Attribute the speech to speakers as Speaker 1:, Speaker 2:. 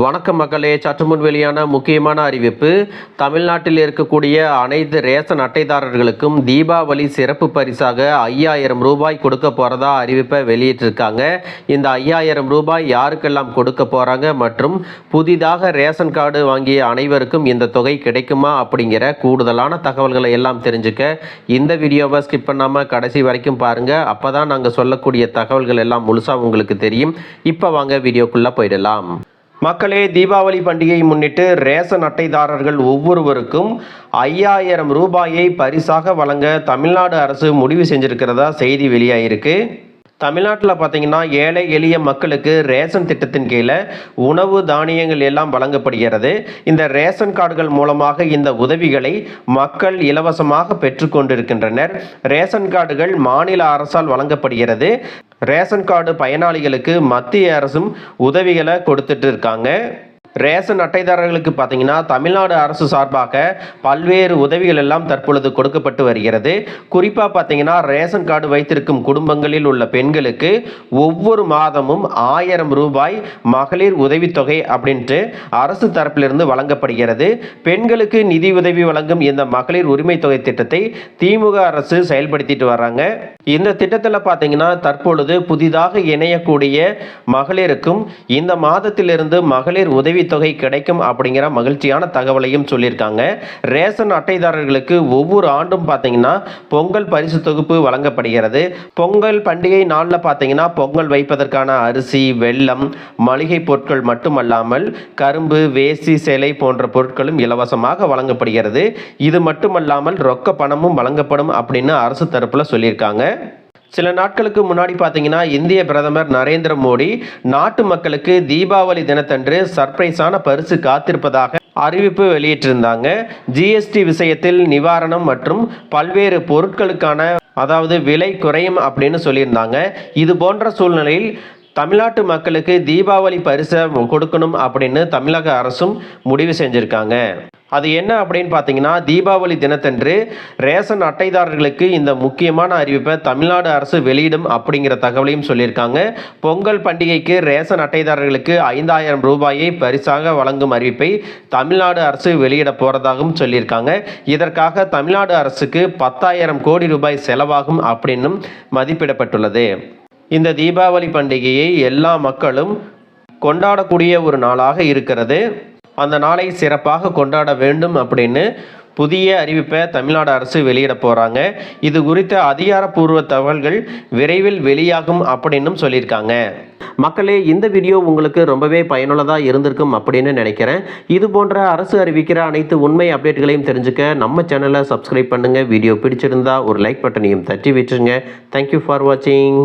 Speaker 1: வணக்கம் மக்களே, சற்று முன் வெளியான முக்கியமான அறிவிப்பு. தமிழ்நாட்டில் இருக்கக்கூடிய அனைத்து ரேஷன் அட்டைதாரர்களுக்கும் தீபாவளி சிறப்பு பரிசாக 5000 ரூபாய் கொடுக்க போகிறதா அறிவிப்பை வெளியிட்டிருக்காங்க. இந்த 5000 ரூபாய் யாருக்கெல்லாம் கொடுக்க போகிறாங்க மற்றும் புதிதாக ரேஷன் கார்டு வாங்கிய அனைவருக்கும் இந்த தொகை கிடைக்குமா அப்படிங்கிற கூடுதலான தகவல்களை எல்லாம் தெரிஞ்சுக்க இந்த வீடியோவை ஸ்கிப் பண்ணாமல் கடைசி வரைக்கும் பாருங்கள். அப்போ தான் நாங்கள் சொல்லக்கூடிய தகவல்கள் எல்லாம் முழுசாக உங்களுக்கு தெரியும். இப்போ வாங்க வீடியோக்குள்ளே போயிடலாம். மக்களே, தீபாவளி பண்டிகையை முன்னிட்டு ரேஷன் அட்டைதாரர்கள் ஒவ்வொருவருக்கும் 5000 ரூபாயை பரிசாக வழங்க தமிழ்நாடு அரசு முடிவு செஞ்சிருக்கிறதா செய்தி வெளியாகிருக்கு. தமிழ்நாட்டில் பார்த்தீங்கன்னா ஏழை எளிய மக்களுக்கு ரேஷன் திட்டத்தின் கீழே உணவு தானியங்கள் எல்லாம் வழங்கப்படுகிறது. இந்த ரேஷன் கார்டுகள் மூலமாக இந்த உதவிகளை மக்கள் இலவசமாக பெற்றுக்கொண்டிருக்கின்றனர். ரேஷன் கார்டுகள் மாநில அரசால் வழங்கப்படுகிறது. ரேஷன் கார்டு பயனாளிகளுக்கு மத்திய அரசும் உதவிகளை கொடுத்துட்டு இருக்காங்க. ரேஷன் அட்டைதாரர்களுக்கு பார்த்தீங்கன்னா தமிழ்நாடு அரசு சார்பாக பல்வேறு உதவிகள் எல்லாம் தற்பொழுது கொடுக்கப்பட்டு வருகிறது. குறிப்பாக பார்த்தீங்கன்னா ரேஷன் கார்டு வைத்திருக்கும் குடும்பங்களில் உள்ள பெண்களுக்கு ஒவ்வொரு மாதமும் 1000 ரூபாய் மகளிர் உதவித்தொகை அப்படின்ட்டு அரசு தரப்பிலிருந்து வழங்கப்படுகிறது. பெண்களுக்கு நிதி உதவி வழங்கும் இந்த மகளிர் உரிமை தொகை திட்டத்தை திமுக அரசு செயல்படுத்திட்டு வர்றாங்க. இந்த திட்டத்தில் பார்த்தீங்கன்னா தற்பொழுது புதிதாக இணையக்கூடிய மகளிருக்கும் இந்த மாதத்திலிருந்து மகளிர் உதவித்தொகை கிடைக்கும் அப்படிங்கிற மகிழ்ச்சியான தகவலையும் சொல்லியிருக்காங்க. ரேஷன் அட்டைதாரர்களுக்கு ஒவ்வொரு ஆண்டும் பார்த்தீங்கன்னா பொங்கல் பரிசு தொகுப்பு வழங்கப்படுகிறது. பொங்கல் பண்டிகை நாளில் பார்த்தீங்கன்னா பொங்கல் வைப்பதற்கான அரிசி, வெல்லம், மளிகை பொருட்கள் மட்டுமல்லாமல் கரும்பு, வேசி, சேலை போன்ற பொருட்களும் இலவசமாக வழங்கப்படுகிறது. இது மட்டுமல்லாமல் ரொக்க பணமும் வழங்கப்படும் அப்படின்னு அரசு தரப்பில் சொல்லியிருக்காங்க. சில நாட்களுக்கு முன்னாடி பார்த்தீங்கன்னா இந்திய பிரதமர் நரேந்திர மோடி நாட்டு மக்களுக்கு தீபாவளி தினத்தன்று சர்ப்ரைஸான பரிசு காத்திருப்பதாக அறிவிப்பு வெளியிட்டிருந்தாங்க. ஜிஎஸ்டி விஷயத்தில் நிவாரணம் மற்றும் பல்வேறு பொருட்களுக்கான விலை குறையும் அப்படின்னு சொல்லியிருந்தாங்க. இது போன்ற சூழ்நிலையில் தமிழ்நாட்டு மக்களுக்கு தீபாவளி பரிசை கொடுக்கணும் அப்படின்னு தமிழக அரசும் முடிவு செஞ்சுருக்காங்க. அது என்ன அப்படின்னு பார்த்தீங்கன்னா தீபாவளி தினத்தன்று ரேஷன் அட்டைதாரர்களுக்கு இந்த முக்கியமான அறிவிப்பை தமிழ்நாடு அரசு வெளியிடும் அப்படிங்கிற தகவலையும் சொல்லியிருக்காங்க. பொங்கல் பண்டிகைக்கு ரேஷன் அட்டைதாரர்களுக்கு 5000 ரூபாயை பரிசாக வழங்கும் அறிவிப்பை தமிழ்நாடு அரசு வெளியிட போகிறதாகவும் சொல்லியிருக்காங்க. இதற்காக தமிழ்நாடு அரசுக்கு 10,000 கோடி ரூபாய் செலவாகும் அப்படின்னும் மதிப்பிடப்பட்டுள்ளது. இந்த தீபாவளி பண்டிகையை எல்லா மக்களும் கொண்டாடக்கூடிய ஒரு நாளாக இருக்கிறது. அந்த நாளை சிறப்பாக கொண்டாட வேண்டும் அப்படின்னு புதிய அறிவிப்பை தமிழ்நாடு அரசு வெளியிட போகிறாங்க. இது குறித்த அதிகாரப்பூர்வ தகவல்கள் விரைவில் வெளியாகும் அப்படின்னும் சொல்லியிருக்காங்க. மக்களே, இந்த வீடியோ உங்களுக்கு ரொம்பவே பயனுள்ளதாக இருந்திருக்கும் அப்படின்னு நினைக்கிறேன். இது போன்ற அரசு அறிவிக்கிற அனைத்து உண்மை அப்டேட்களையும் தெரிஞ்சுக்க நம்ம சேனலை சப்ஸ்கிரைப் பண்ணுங்கள். வீடியோ பிடிச்சிருந்தா ஒரு லைக் பட்டனையும் தட்டி விட்டுருங்க. தேங்க்யூ ஃபார் வாட்சிங்.